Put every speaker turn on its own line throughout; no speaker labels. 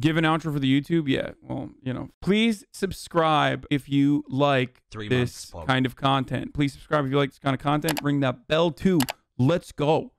Give an outro for the YouTube? Yeah, well, you know. Please subscribe if you like this kind of content. Please subscribe if you like this kind of content. Ring that bell too. Let's go.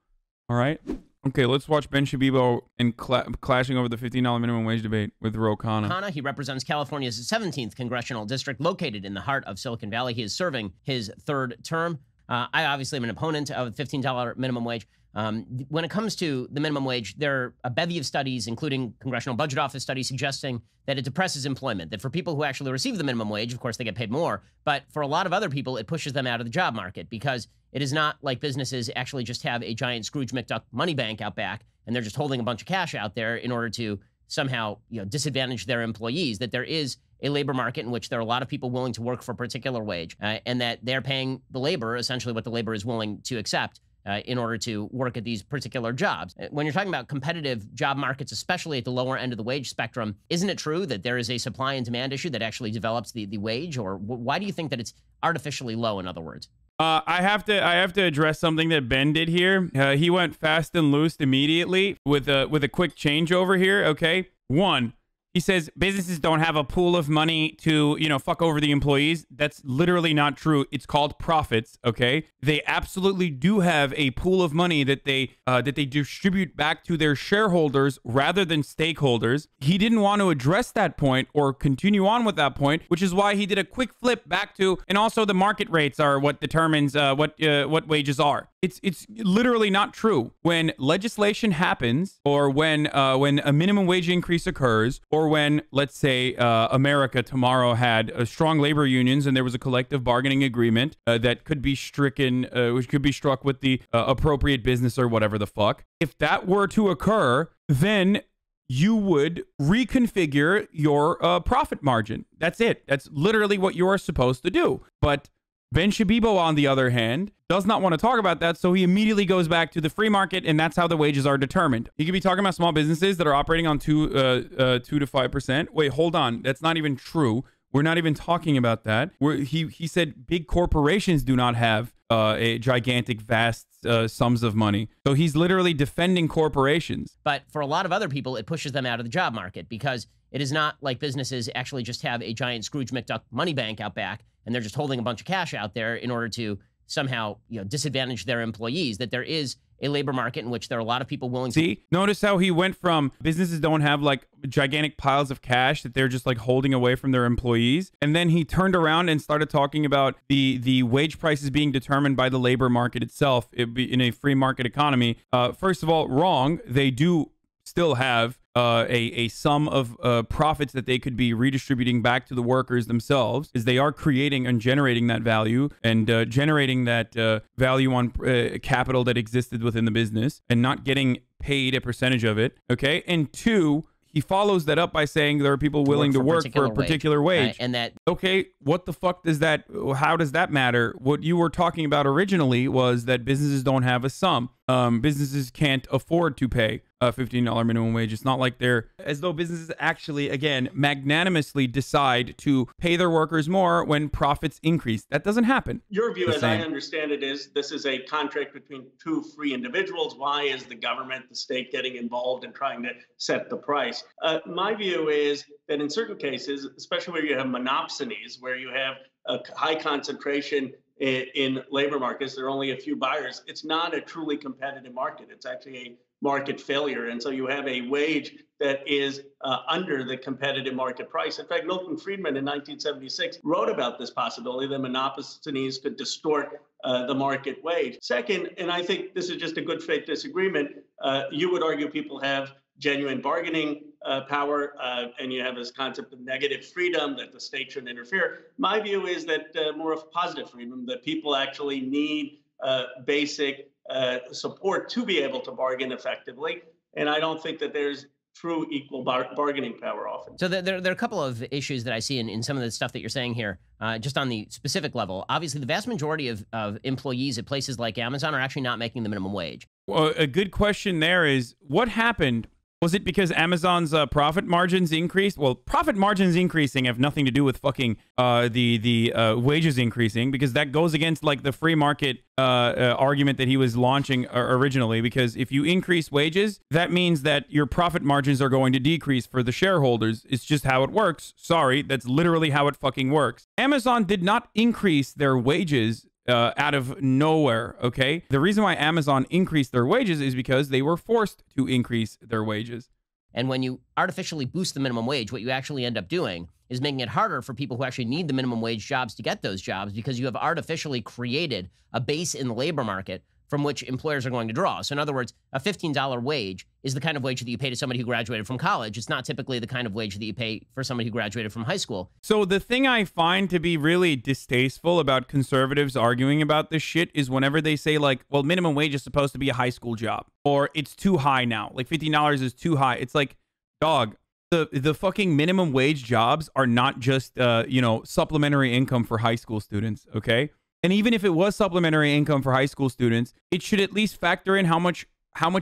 All right? Okay, let's watch Ben Shapiro and clashing over the $15 minimum wage debate with Ro Khanna.
He represents California's 17th congressional district located in the heart of Silicon Valley. He is serving his third term. I obviously am an opponent of $15 minimum wage. When it comes to the minimum wage, there are a bevy of studies, including Congressional Budget Office studies, suggesting that it depresses employment, that for people who actually receive the minimum wage, of course, they get paid more, but for a lot of other people, it pushes them out of the job market because it is not like businesses actually just have a giant Scrooge McDuck money bank out back, and they're just holding a bunch of cash out there in order to somehow, disadvantage their employees, that there is a labor market in which there are a lot of people willing to work for a particular wage, and that they're paying the labor, essentially what the labor is willing to accept, in order to work at these particular jobs. When you're talking about competitive job markets, especially at the lower end of the wage spectrum, isn't it true that there is a supply and demand issue that actually develops the wage? Or why do you think that it's artificially low, in other words?
I have to address something that Ben did here. He went fast and loose immediately with a quick changeover here, okay? One, he says businesses don't have a pool of money to, fuck over the employees. That's literally not true. It's called profits, okay? They absolutely do have a pool of money that they distribute back to their shareholders rather than stakeholders. He didn't want to address that point or continue on with that point, which is why he did a quick flip back to, and also the market rates are what determines what wages are. It's literally not true. When legislation happens, or when a minimum wage increase occurs, or when, let's say, America tomorrow had strong labor unions and there was a collective bargaining agreement that could be stricken, which could be struck with the appropriate business or whatever the fuck. If that were to occur, then you would reconfigure your profit margin. That's it. That's literally what you are supposed to do. But Ben Shapiro, on the other hand, does not want to talk about that, so he immediately goes back to the free market, and that's how the wages are determined. He could be talking about small businesses that are operating on 2 to 5%. Wait, hold on. That's not even true. We're not even talking about that. He said big corporations do not have a gigantic, vast sums of money. So he's literally defending corporations.
But for a lot of other people, it pushes them out of the job market because it is not like businesses actually just have a giant Scrooge McDuck money bank out back, and they're just holding a bunch of cash out there in order to somehow, disadvantage their employees, that there is a labor market in which there are a lot of people willing to...
See, notice how he went from businesses don't have like gigantic piles of cash that they're just like holding away from their employees. And then he turned around and started talking about the wage prices being determined by the labor market itself in a free market economy. First of all, wrong. They do still have a sum of profits that they could be redistributing back to the workers themselves, is they are creating and generating that value and generating that value on capital that existed within the business and not getting paid a percentage of it. Okay. And two, he follows that up by saying there are people willing to work for a particular wage.
And that...
Okay, what the fuck does that... How does that matter? What you were talking about originally was that businesses don't have a sum. Businesses can't afford to pay a $15 minimum wage. It's not like they're... As though businesses actually, again, magnanimously decide to pay their workers more when profits increase. That doesn't happen.
Your view, as I understand it, is this is a contract between two free individuals. Why is the government, the state, getting involved in trying to set the price? My view is that in certain cases, especially where you have monopsonies, where you have a high concentration in labor markets, there are only a few buyers. It's not a truly competitive market. It's actually a market failure. And so you have a wage that is under the competitive market price. In fact, Milton Friedman in 1976 wrote about this possibility that monopsonies could distort the market wage. Second, and I think this is just a good faith disagreement, you would argue people have genuine bargaining power, and you have this concept of negative freedom, that the state shouldn't interfere. My view is that more of positive freedom, that people actually need basic support to be able to bargain effectively. And I don't think that there's true equal bargaining power often.
So there are a couple of issues that I see in some of the stuff that you're saying here, just on the specific level. Obviously, the vast majority of employees at places like Amazon are actually not making the minimum wage.
Well, a good question there is, what happened Was it because Amazon's profit margins increased? Well, profit margins increasing have nothing to do with fucking the wages increasing, because that goes against like the free market argument that he was launching originally. Because if you increase wages, that means that your profit margins are going to decrease for the shareholders. It's just how it works. Sorry, that's literally how it fucking works. Amazon did not increase their wages out of nowhere, okay? The reason why Amazon increased their wages is because they were forced to increase their wages.
And when you artificially boost the minimum wage, what you actually end up doing is making it harder for people who actually need the minimum wage jobs to get those jobs, because you have artificially created a base in the labor market from which employers are going to draw. So in other words, a $15 wage is the kind of wage that you pay to somebody who graduated from college. It's not typically the kind of wage that you pay for somebody who graduated from high school.
So the thing I find to be really distasteful about conservatives arguing about this shit is whenever they say like, well, minimum wage is supposed to be a high school job, or it's too high now. Like $15 is too high. It's like, dog, the fucking minimum wage jobs are not just, you know, supplementary income for high school students, okay? And even if it was supplementary income for high school students, it should at least factor in how much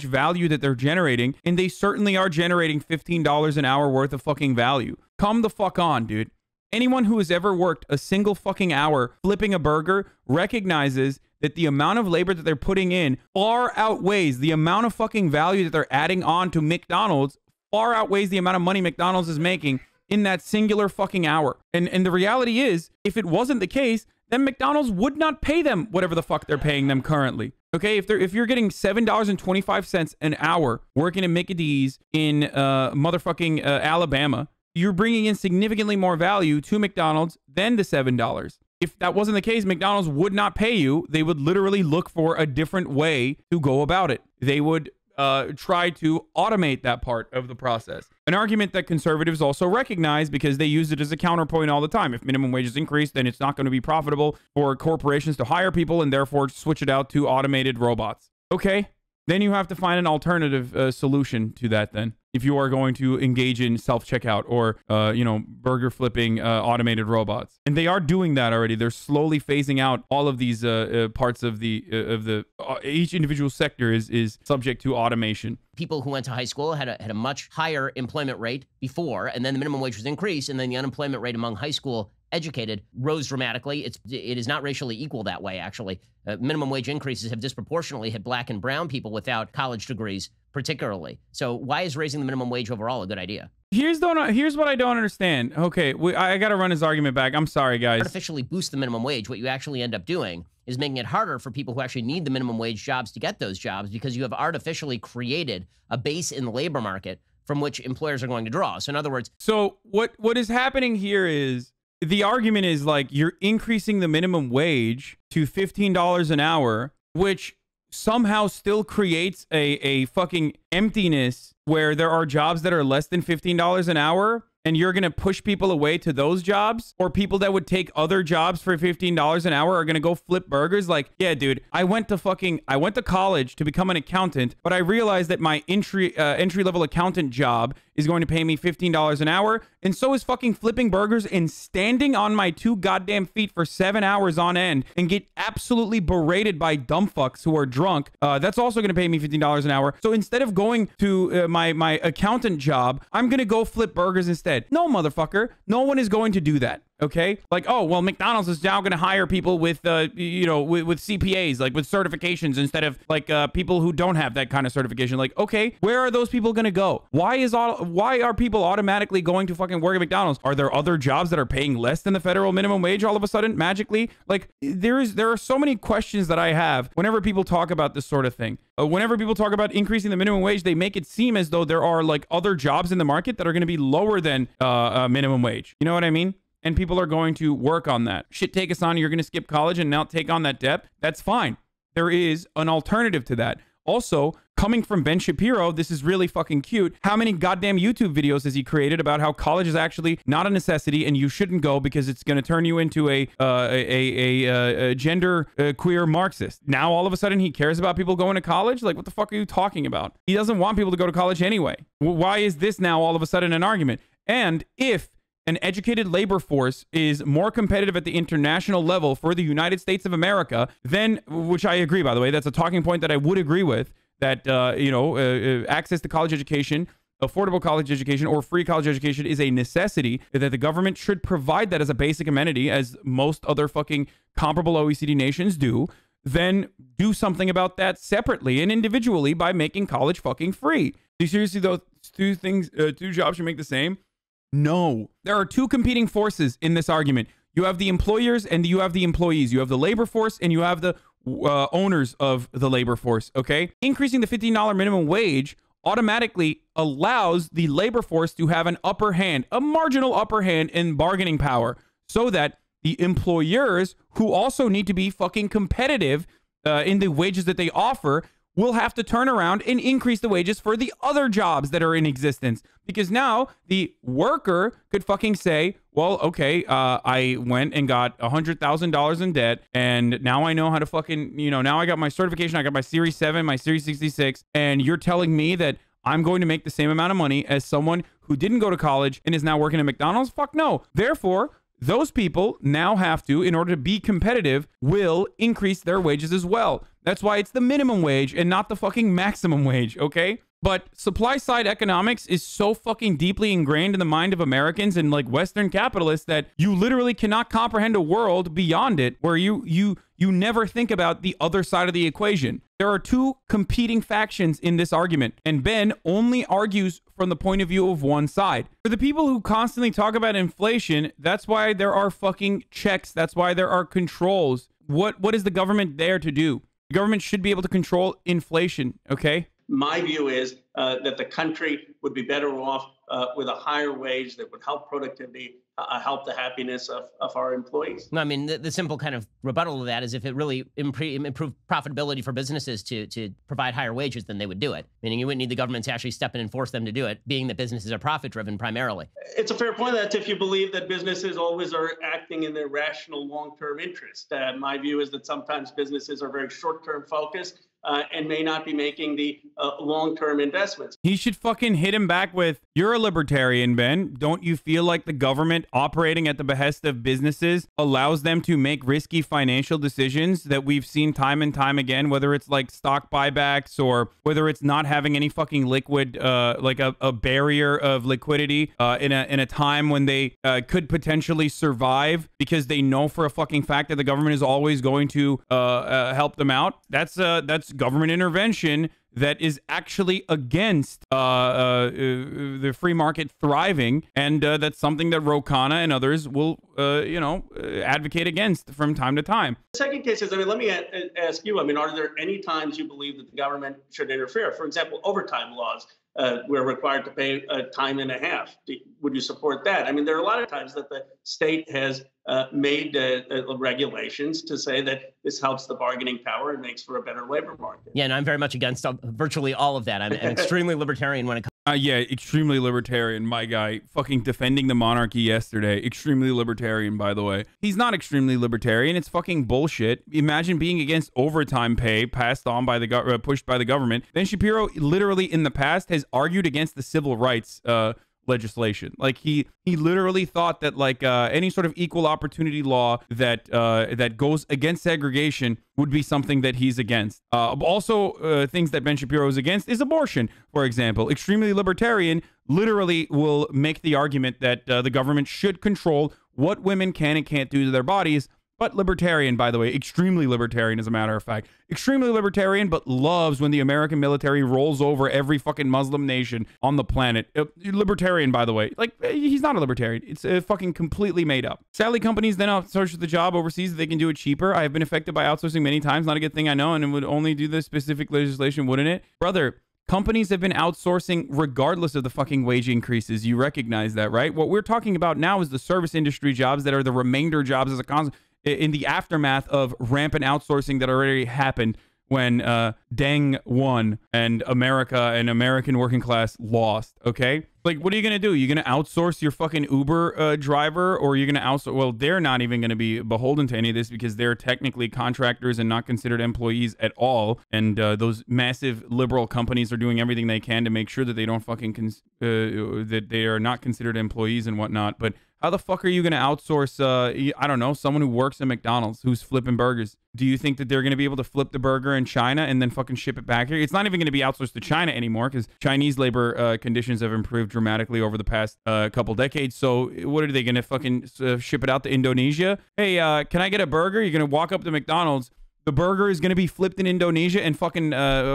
value that they're generating. And they certainly are generating $15 an hour worth of fucking value. Come the fuck on, dude. Anyone who has ever worked a single fucking hour flipping a burger recognizes that the amount of labor that they're putting in far outweighs the amount of fucking value that they're adding on to McDonald's, far outweighs the amount of money McDonald's is making in that singular fucking hour. And the reality is, if it wasn't the case, then McDonald's would not pay them whatever the fuck they're paying them currently. Okay, if you're getting $7.25 an hour working at Mickey D's in motherfucking Alabama, you're bringing in significantly more value to McDonald's than the $7. If that wasn't the case, McDonald's would not pay you. They would literally look for a different way to go about it. They would try to automate that part of the process. An argument that conservatives also recognize because they use it as a counterpoint all the time. If minimum wages increase, then it's not going to be profitable for corporations to hire people and therefore switch it out to automated robots. Okay, then you have to find an alternative solution to that then. If you are going to engage in self-checkout or, you know, burger flipping automated robots. And they are doing that already. They're slowly phasing out all of these parts of each individual sector is subject to automation.
People who went to high school had a much higher employment rate before, and then the minimum wage was increased, and then the unemployment rate among high school educated rose dramatically. It is not racially equal that way, actually. Minimum wage increases have disproportionately hit black and brown people without college degrees, particularly. So why is raising the minimum wage overall a good idea?
Here's what I don't understand. Okay, I got to run his argument back. I'm sorry, guys.
Artificially boost the minimum wage. What you actually end up doing is making it harder for people who actually need the minimum wage jobs to get those jobs, because you have artificially created a base in the labor market from which employers are going to draw. So in other words...
So what is happening here is the argument is like you're increasing the minimum wage to $15 an hour, which somehow still creates a fucking emptiness where there are jobs that are less than $15 an hour, and you're going to push people away to those jobs, or people that would take other jobs for $15 an hour are going to go flip burgers. Like, yeah, dude, I went to college to become an accountant, but I realized that my entry-level accountant job is going to pay me $15 an hour, and so is fucking flipping burgers and standing on my 2 goddamn feet for 7 hours on end and get absolutely berated by dumb fucks who are drunk. That's also going to pay me $15 an hour. So instead of going to my accountant job, I'm going to go flip burgers instead. No, motherfucker. No one is going to do that. Okay, like, oh, well, McDonald's is now going to hire people with, you know, with CPAs, like with certifications, instead of like people who don't have that kind of certification. Like, okay, where are those people going to go? Why are people automatically going to fucking work at McDonald's? Are there other jobs that are paying less than the federal minimum wage all of a sudden, magically? Like, there are so many questions that I have whenever people talk about this sort of thing. Whenever people talk about increasing the minimum wage, they make it seem as though there are like other jobs in the market that are going to be lower than minimum wage. You know what I mean? And people are going to work on that. Shit, take us on. You're going to skip college and now take on that debt. That's fine. There is an alternative to that. Also, coming from Ben Shapiro, this is really fucking cute. How many goddamn YouTube videos has he created about how college is actually not a necessity and you shouldn't go because it's going to turn you into a gender queer Marxist? Now, all of a sudden, he cares about people going to college? Like, what the fuck are you talking about? He doesn't want people to go to college anyway. Why is this now all of a sudden an argument? And if an educated labor force is more competitive at the international level for the United States of America, then, which I agree, by the way, that's a talking point that I would agree with, that, you know, access to college education affordable college education or free college education is a necessity, that the government should provide that as a basic amenity, as most other fucking comparable OECD nations do, then do something about that separately and individually by making college fucking free. Do you seriously, those two jobs should make the same? No. There are two competing forces in this argument. You have the employers and you have the employees. You have the labor force and you have the owners of the labor force, okay? Increasing the $15 minimum wage automatically allows the labor force to have an upper hand, a marginal upper hand in bargaining power, so that the employers, who also need to be fucking competitive in the wages that they offer, will have to turn around and increase the wages for the other jobs that are in existence. Because now the worker could fucking say, well, okay, I went and got $100,000 in debt, and now I know how to fucking, now I got my certification, I got my Series 7, my Series 66, and you're telling me that I'm going to make the same amount of money as someone who didn't go to college and is now working at McDonald's? Fuck no. Therefore, those people now have to, in order to be competitive, will increase their wages as well. That's why it's the minimum wage and not the fucking maximum wage, okay? But supply side economics is so fucking deeply ingrained in the mind of Americans and like Western capitalists that you literally cannot comprehend a world beyond it where you never think about the other side of the equation. There are two competing factions in this argument, and Ben only argues from the point of view of one side. For the people who constantly talk about inflation, that's why there are fucking checks. That's why there are controls. What is the government there to do? The government should be able to control inflation, okay?
My view is that the country would be better off with a higher wage that would help productivity, help the happiness of our employees.
I mean, the simple kind of rebuttal to that is if it really improved profitability for businesses to provide higher wages, then they would do it. Meaning you wouldn't need the government to actually step in and force them to do it, being that businesses are profit-driven primarily.
It's a fair point. That's if you believe that businesses always are acting in their rational long-term interest. My view is that sometimes businesses are very short-term focused and may not be making the long-term investments.
He should fucking hit him back with, you're a libertarian, Ben. Don't you feel like the government operating at the behest of businesses allows them to make risky financial decisions that we've seen time and time again, whether it's like stock buybacks or whether it's not having any fucking liquid, like a barrier of liquidity in a time when they could potentially survive because they know for a fucking fact that the government is always going to help them out. That's government intervention that is actually against the free market thriving, and that's something that Ro Khanna and others will, advocate against from time to time.
The second case is, let me ask you, are there any times you believe that the government should interfere? For example, overtime laws. We're required to pay time and a half. Would you support that? There are a lot of times that the state has made regulations to say that this helps the bargaining power and makes for a better labor market.
Yeah, and I'm very much against virtually all of that. I'm extremely libertarian when it comes.
Yeah, extremely libertarian, my guy. Fucking defending the monarchy yesterday. Extremely libertarian, by the way. He's not extremely libertarian. It's fucking bullshit. Imagine being against overtime pay passed on by the pushed by the government. Ben Shapiro, literally in the past, has argued against the civil rights legislation. Like he literally thought that like any sort of equal opportunity law that goes against segregation would be something that he's against. Also, things that Ben Shapiro is against is abortion, for example. Extremely libertarian literally will make the argument that the government should control what women can and can't do to their bodies. But libertarian, by the way, extremely libertarian, as a matter of fact. Extremely libertarian, but loves when the American military rolls over every fucking Muslim nation on the planet. Libertarian, by the way. Like, he's not a libertarian. It's fucking completely made up. Sadly, companies then outsource the job overseas that they can do it cheaper. I have been affected by outsourcing many times. Not a good thing, I know, and it would only do this specific legislation, wouldn't it? Brother, companies have been outsourcing regardless of the fucking wage increases. You recognize that, right? What we're talking about now is the service industry jobs that are the remainder jobs as a consequence. In the aftermath of rampant outsourcing that already happened when Deng won and America and American working class lost, okay? Like, what are you going to do? You're going to outsource your fucking Uber driver, or you're going to outsource? Well, they're not even going to be beholden to any of this because they're technically contractors and not considered employees at all. And those massive liberal companies are doing everything they can to make sure that they don't fucking, that they are not considered employees and whatnot. But How the fuck are you going to outsource, I don't know, someone who works at McDonald's who's flipping burgers? Do you think that they're going to be able to flip the burger in China and then fucking ship it back here? It's not even going to be outsourced to China anymore because Chinese labor conditions have improved dramatically over the past couple decades. So what are they going to fucking ship it out to Indonesia? Hey, can I get a burger? You're going to walk up to McDonald's. The burger is going to be flipped in Indonesia and fucking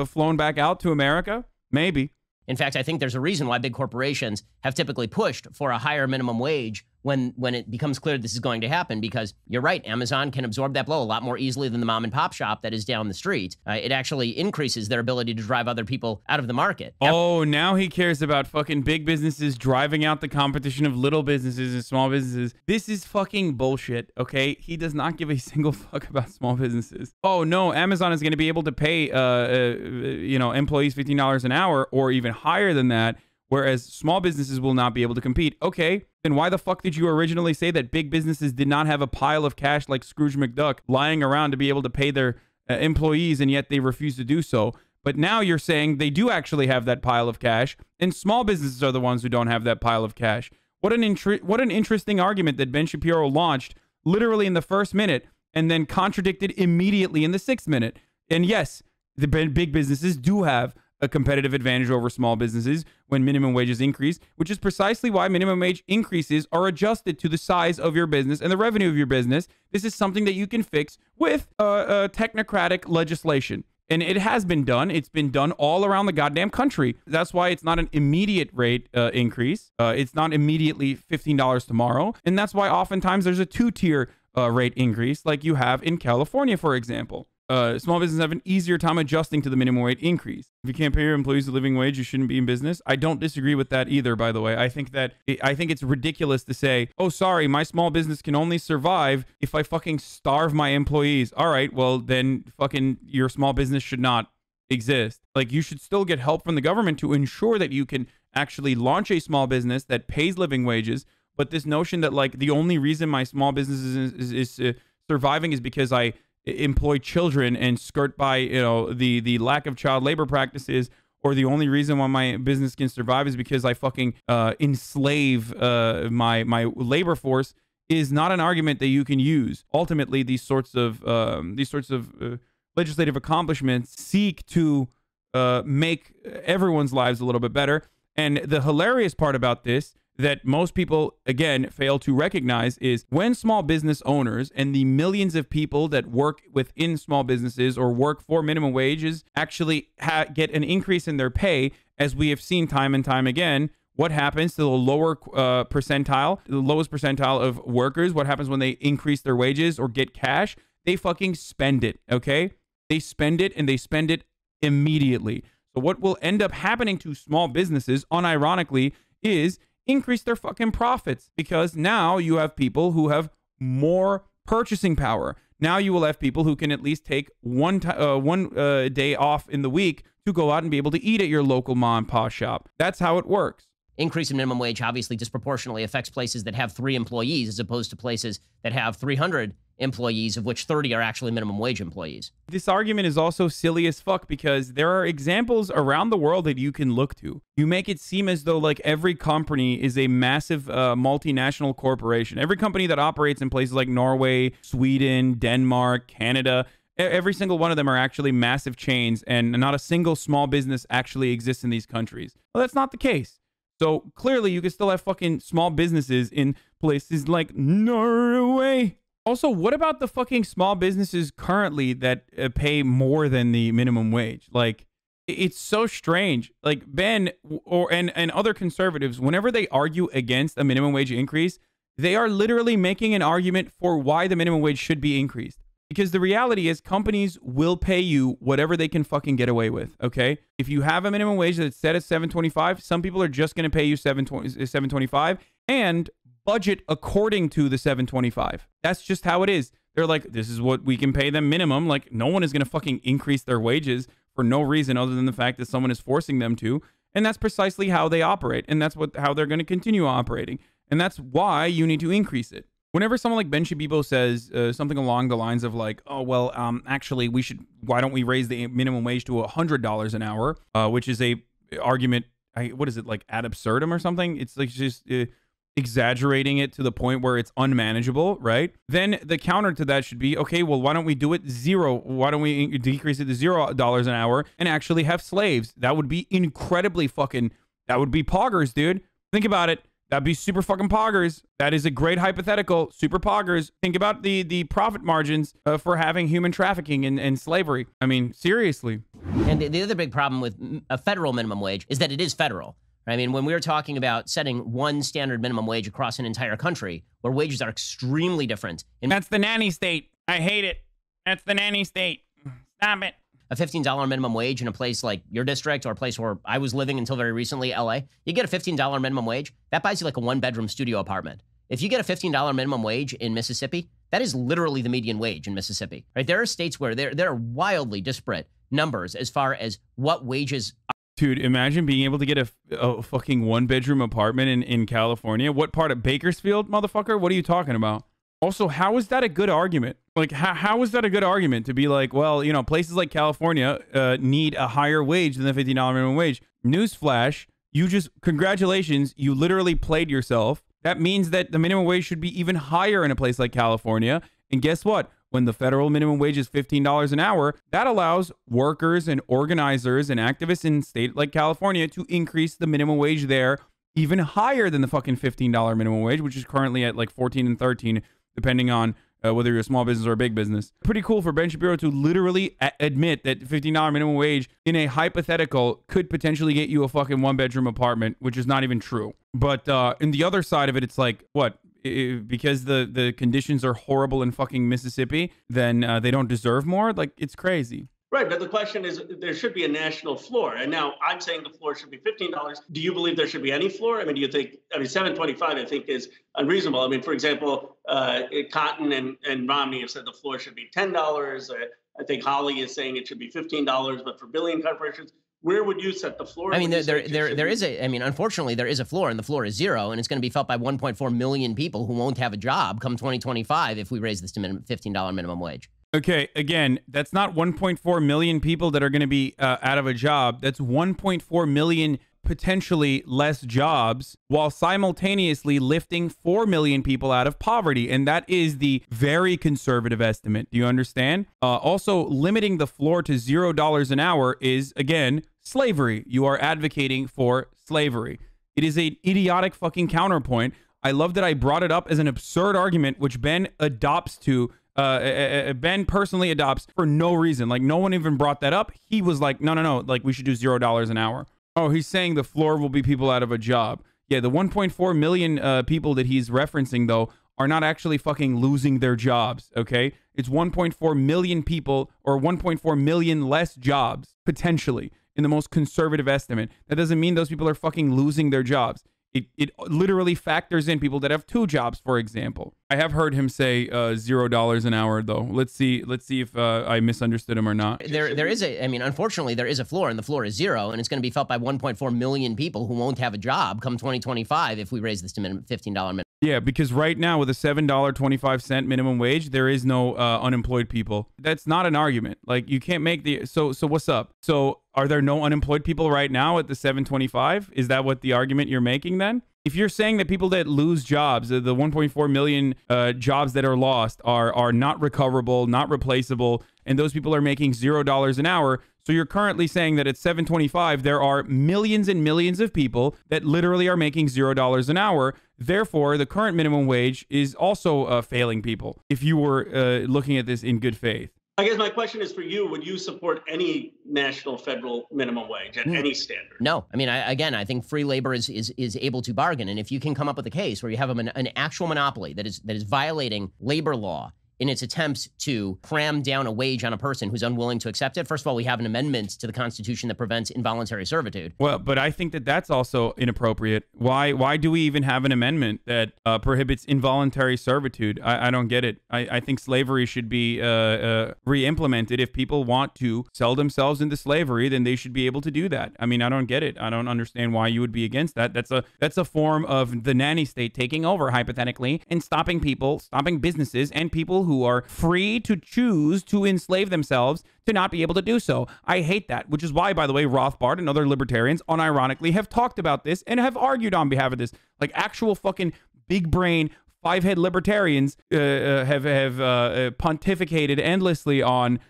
flown back out to America? Maybe.
In fact, I think there's a reason why big corporations have typically pushed for a higher minimum wage when it becomes clear this is going to happen, because you're right, Amazon can absorb that blow a lot more easily than the mom and pop shop that is down the street. It actually increases their ability to drive other people out of the market.
Oh, now he cares about fucking big businesses driving out the competition of little businesses and small businesses. This is fucking bullshit, okay? He does not give a single fuck about small businesses. Oh, no, Amazon is going to be able to pay, employees $15 an hour or even higher than that, whereas small businesses will not be able to compete. Okay, then why the fuck did you originally say that big businesses did not have a pile of cash like Scrooge McDuck lying around to be able to pay their employees, and yet they refuse to do so? But now you're saying they do actually have that pile of cash, and small businesses are the ones who don't have that pile of cash. What an interesting argument that Ben Shapiro launched literally in the first minute and then contradicted immediately in the 6th minute. And yes, the big businesses do have a competitive advantage over small businesses when minimum wages increase, which is precisely why minimum wage increases are adjusted to the size of your business and the revenue of your business. This is something that you can fix with technocratic legislation. And it has been done. It's been done all around the goddamn country. That's why it's not an immediate rate increase. It's not immediately $15 tomorrow. And that's why oftentimes there's a 2-tier rate increase like you have in California, for example. Small businesses have an easier time adjusting to the minimum wage increase. If you can't pay your employees a living wage, you shouldn't be in business. I don't disagree with that either, by the way. I think it's ridiculous to say, oh, sorry, my small business can only survive if I fucking starve my employees. All right, well, then fucking your small business should not exist. Like, you should still get help from the government to ensure that you can actually launch a small business that pays living wages. But this notion that, like, the only reason my small business is surviving is because I employ children and skirt by, the lack of child labor practices, or the only reason why my business can survive is because I fucking enslave my labor force, is not an argument that you can use. Ultimately, these sorts of legislative accomplishments seek to make everyone's lives a little bit better. And the hilarious part about this that most people, again, fail to recognize is when small business owners and the millions of people that work within small businesses or work for minimum wages actually get an increase in their pay, as we have seen time and time again, what happens to the lower percentile, the lowest percentile of workers? What happens when they increase their wages or get cash? They fucking spend it, okay? They spend it, and they spend it immediately. So what will end up happening to small businesses, unironically, is increase their fucking profits, because now you have people who have more purchasing power. Now you will have people who can at least take one day off in the week to go out and be able to eat at your local mom and pop shop. That's how it works.
Increase in minimum wage obviously disproportionately affects places that have 3 employees as opposed to places that have 300 employees, of which 30 are actually minimum wage employees.
This argument is also silly as fuck because there are examples around the world that you can look to. You make it seem as though like every company is a massive multinational corporation. Every company that operates in places like Norway, Sweden, Denmark, Canada, every single one of them are actually massive chains, and not a single small business actually exists in these countries. Well, that's not the case. So clearly you can still have fucking small businesses in places like Norway. Also, what about the fucking small businesses currently that pay more than the minimum wage? Like, it's so strange. Like, Ben and other conservatives, whenever they argue against a minimum wage increase, they are literally making an argument for why the minimum wage should be increased. Because the reality is companies will pay you whatever they can fucking get away with, okay? If you have a minimum wage that's set at $7.25, some people are just going to pay you $7.25 and budget according to the $7.25. That's just how it is. They're like, this is what we can pay them minimum. Like, no one is going to fucking increase their wages for no reason other than the fact that someone is forcing them to. And that's precisely how they operate. And that's how they're going to continue operating. And that's why you need to increase it. Whenever someone like Ben Shapiro says something along the lines of like, oh, well, actually, why don't we raise the minimum wage to $100 an hour, which is a argument, what is it, like ad absurdum or something? It's like just, exaggerating it to the point where it's unmanageable, right? Then the counter to that should be, okay, well, why don't we do it zero? Why don't we decrease it to $0 an hour and actually have slaves? That would be incredibly fucking, that would be poggers, dude. Think about it. That'd be super fucking poggers. That is a great hypothetical. Super poggers. Think about the profit margins for having human trafficking and slavery. I mean, seriously.
And the other big problem with a federal minimum wage is that it is federal. I mean, when we were talking about setting one standard minimum wage across an entire country, where wages are extremely different.
That's the nanny state. I hate it. That's the nanny state. Stop it.
A $15 minimum wage in a place like your district or a place where I was living until very recently, LA, you get a $15 minimum wage, that buys you like a one-bedroom studio apartment. If you get a $15 minimum wage in Mississippi, that is literally the median wage in Mississippi, right? There are states where there are wildly disparate numbers as far as what wages are.
Dude, imagine being able to get a fucking one-bedroom apartment in California. What part of Bakersfield, motherfucker? What are you talking about? Also, how is that a good argument? Like, how is that a good argument to be like, well, you know, places like California need a higher wage than the $15 minimum wage? Newsflash, congratulations, you literally played yourself. That means that the minimum wage should be even higher in a place like California. And guess what? When the federal minimum wage is $15 an hour, that allows workers and organizers and activists in a state like California to increase the minimum wage there even higher than the fucking $15 minimum wage, which is currently at like 14 and 13, depending on whether you're a small business or a big business. Pretty cool for Ben Shapiro to literally admit that $15 minimum wage in a hypothetical could potentially get you a fucking one-bedroom apartment, which is not even true. But in the other side of it, it's like, what? Because the conditions are horrible in fucking Mississippi, then they don't deserve more? Like, it's crazy.
Right, but the question is, there should be a national floor. And now I'm saying the floor should be $15. Do you believe there should be any floor? I mean, do you think, I mean, $7.25, I think, is unreasonable. I mean, for example, Cotton and Romney have said the floor should be $10. I think Holly is saying it should be $15, but for billion corporations, where would you set the floor?
I mean, there is a, I mean, unfortunately, there is a floor, and the floor is zero, and it's going to be felt by 1.4 million people who won't have a job come 2025 if we raise this to $15 minimum wage.
Okay, again, that's not 1.4 million people that are going to be out of a job. That's 1.4 million potentially less jobs while simultaneously lifting 4 million people out of poverty. And that is the very conservative estimate. Do you understand? Also, limiting the floor to $0 an hour is, again, slavery. You are advocating for slavery. It is an idiotic fucking counterpoint. I love that I brought it up as an absurd argument, which Ben adopts to Ben personally adopts for no reason. Like, no one even brought that up. He was like, no, like, we should do $0 an hour. Oh, he's saying the floor will be people out of a job. Yeah, the 1.4 million people that he's referencing, though, are not actually fucking losing their jobs, okay? It's 1.4 million people, or 1.4 million less jobs, potentially, in the most conservative estimate. That doesn't mean those people are fucking losing their jobs. It literally factors in people that have 2 jobs, for example. I have heard him say $0 an hour, though. Let's see if I misunderstood him or not.
There is a, I mean, unfortunately, there is a floor, and the floor is zero, and it's going to be felt by 1.4 million people who won't have a job come 2025 if we raise this to $15 minimum.
Yeah, because right now with a $7.25 minimum wage, there is no unemployed people. That's not an argument. Like, you can't make the, so what's up? So are there no unemployed people right now at the $7.25? Is that what the argument you're making then? If you're saying that people that lose jobs, the 1.4 million jobs that are lost are not recoverable, not replaceable, and those people are making $0 an hour. So you're currently saying that at $7.25, there are millions and millions of people that literally are making $0 an hour. Therefore, the current minimum wage is also failing people, if you were looking at this in good faith.
I guess my question is for you, would you support any national federal minimum wage at any standard?
No. I mean, I think free labor is able to bargain. And if you can come up with a case where you have an actual monopoly that is violating labor law in its attempts to cram down a wage on a person who's unwilling to accept it. First of all, we have an amendment to the Constitution that prevents involuntary servitude.
Well, but I think that that's also inappropriate. Why do we even have an amendment that prohibits involuntary servitude? I don't get it. I think slavery should be re-implemented. If people want to sell themselves into slavery, then they should be able to do that. I mean, I don't get it. I don't understand why you would be against that. That's a form of the nanny state taking over, hypothetically, and stopping businesses and people who are free to choose to enslave themselves to not be able to do so. I hate that, which is why, by the way, Rothbard and other libertarians unironically have talked about this and have argued on behalf of this. Like actual fucking big brain, five-head libertarians have pontificated endlessly on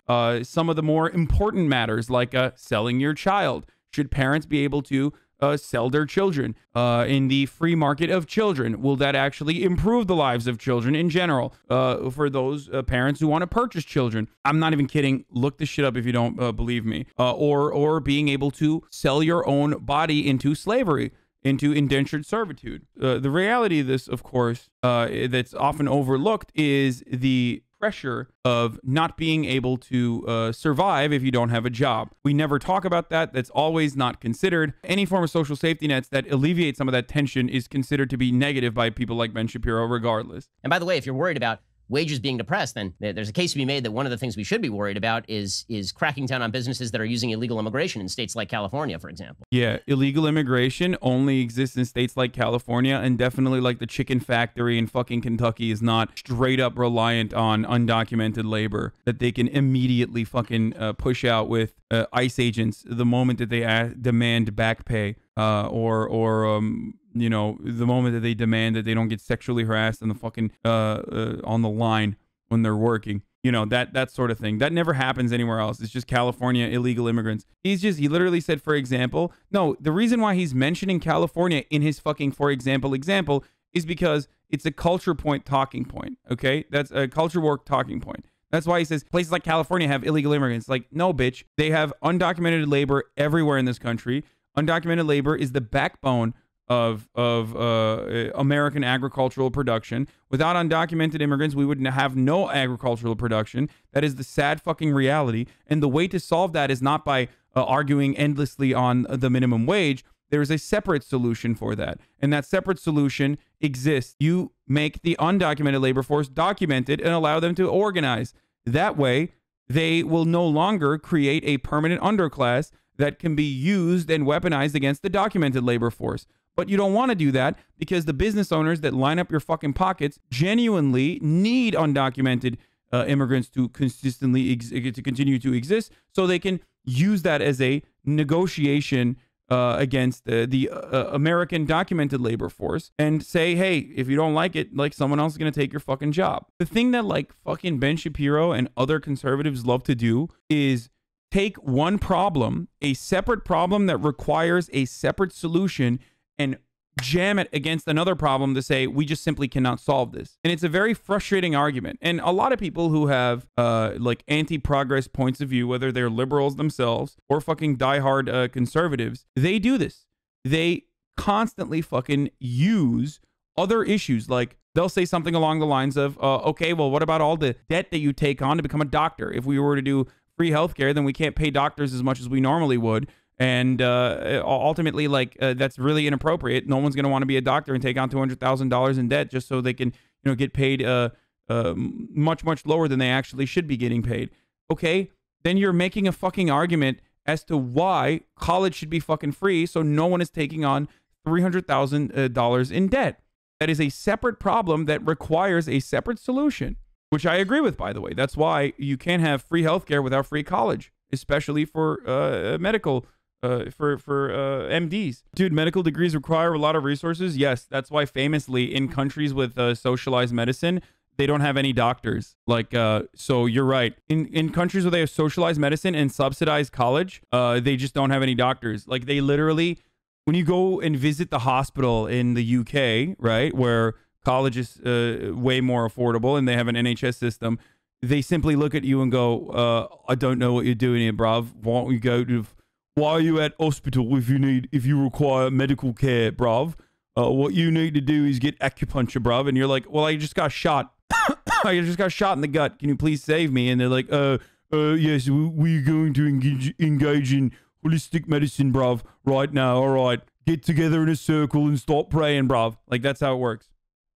some of the more important matters, like selling your child. Should parents be able to sell their children in the free market of children? Will that actually improve the lives of children in general for those parents who want to purchase children? I'm not even kidding. Look this shit up if you don't believe me. Or being able to sell your own body into slavery, into indentured servitude. The reality of this, of course, that's often overlooked is the pressure of not being able to survive if you don't have a job. We never talk about that. That's always not considered. Any form of social safety nets that alleviate some of that tension is considered to be negative by people like Ben Shapiro regardless.
And by the way, if you're worried about wages being depressed, then there's a case to be made that one of the things we should be worried about is cracking down on businesses that are using illegal immigration in states like California, for example.
Yeah, illegal immigration only exists in states like California, and definitely like the chicken factory in fucking Kentucky is not straight up reliant on undocumented labor that they can immediately fucking push out with ICE agents the moment that they demand back pay or you know, the moment that they demand that they don't get sexually harassed on the fucking on the line when they're working, you know, that sort of thing. That never happens anywhere else. It's just California illegal immigrants. He literally said, for example, no, the reason why he's mentioning California in his fucking for example is because it's a culture point talking point. Okay, that's a culture war talking point. That's why he says places like California have illegal immigrants. Like, no, bitch, they have undocumented labor everywhere in this country. Undocumented labor is the backbone of American agricultural production. Without undocumented immigrants, we would have no agricultural production. That is the sad fucking reality. And the way to solve that is not by arguing endlessly on the minimum wage. There is a separate solution for that. And that separate solution exists. You make the undocumented labor force documented and allow them to organize. That way, they will no longer create a permanent underclass that can be used and weaponized against the documented labor force. But you don't want to do that because the business owners that line up your fucking pockets genuinely need undocumented immigrants to consistently to continue to exist, so they can use that as a negotiation against the American documented labor force and say, hey, if you don't like it, like, someone else is going to take your fucking job. The thing that like fucking Ben Shapiro and other conservatives love to do is take one problem, a separate problem that requires a separate solution, and jam it against another problem to say, we just simply cannot solve this. And it's a very frustrating argument. And a lot of people who have like anti-progress points of view, whether they're liberals themselves or fucking diehard conservatives, they do this. They constantly fucking use other issues. Like, they'll say something along the lines of, okay, well, what about all the debt that you take on to become a doctor? If we were to do free healthcare, then we can't pay doctors as much as we normally would. And ultimately, like, that's really inappropriate. No one's going to want to be a doctor and take on $200,000 in debt just so they can, you know, get paid much lower than they actually should be getting paid. Okay, then you're making a fucking argument as to why college should be fucking free, so no one is taking on $300,000 in debt. That is a separate problem that requires a separate solution, which I agree with, by the way. That's why you can't have free healthcare without free college, especially for medical. For MDs. Dude, medical degrees require a lot of resources. Yes, that's why famously in countries with socialized medicine, they don't have any doctors. Like, so you're right. In countries where they have socialized medicine and subsidized college, they just don't have any doctors. Like, they literally, when you go and visit the hospital in the UK, right, where college is way more affordable and they have an NHS system, they simply look at you and go, I don't know what you're doing here, bruv. Why don't you go to... Why are you at hospital if you require medical care, bruv? What you need to do is get acupuncture, bruv. And you're like, well, I just got shot. I just got shot in the gut. Can you please save me? And they're like, yes, we're going to engage in holistic medicine, bruv, right now. All right, get together in a circle and stop praying, bruv. Like, that's how it works.